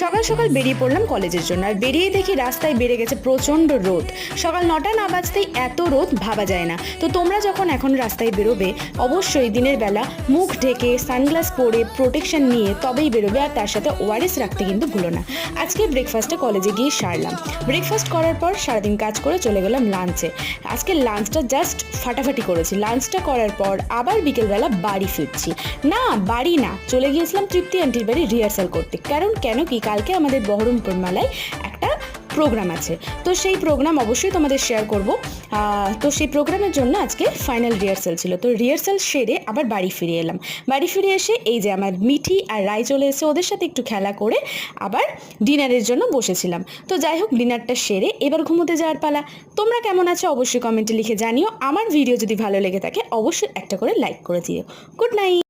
সকাল সকাল বেরিয়ে পড়লাম কলেজের জন্য। আর বেরিয়ে দেখি রাস্তায় বেড়ে গেছে প্রচণ্ড রোদ। সকাল 9টা না বাজতেই এত রোদ ভাবা যায় না। তো তোমরা যখন এখন রাস্তায় বেরোবে অবশ্যই দিনের বেলা মুখ ঢেকে সানগ্লাস পরে প্রোটেকশন নিয়ে তবেই বেরোবে, আর তার সাথে ওআরএস রাখতে কিন্তু ভুলো না। আজকে ব্রেকফাস্টে কলেজে গিয়ে সারলাম। ব্রেকফাস্ট করার পর সারাদিন কাজ করে চলে গেলাম লাঞ্চে। আজকে লাঞ্চটা জাস্ট ফাটাফাটি করেছি। লাঞ্চটা করার পর আবার বিকেলবেলা বাড়ি ফিরছি। না বাড়ি না, চলে গিয়েছিলাম তৃপ্তি আন্টির বাড়ি রিহার্সাল করতে। কেন কি কালকে আমাদের বহরমপুর মেলায় একটা প্রোগ্রাম আছে, তো সেই প্রোগ্রাম অবশ্যই তোমাদের শেয়ার করব। তো সেই প্রোগ্রামের জন্য আজকে ফাইনাল রিহার্সাল ছিল। তো রিহার্সাল সেরে আবার বাড়ি ফিরে এলাম। বাড়ি ফিরে এসে এই যে আমার মিঠি আর রায় চলে এসে ওদের সাথে একটু খেলা করে আবার ডিনারের জন্য বসেছিলাম। তো যাই হোক, ডিনারটা সেরে এবার ঘুমোতে যাওয়ার পালা। তোমরা কেমন আছো অবশ্যই কমেন্টে লিখে জানিও। আমার ভিডিও যদি ভালো লেগে থাকে অবশ্যই একটা করে লাইক করে দিও। Good night.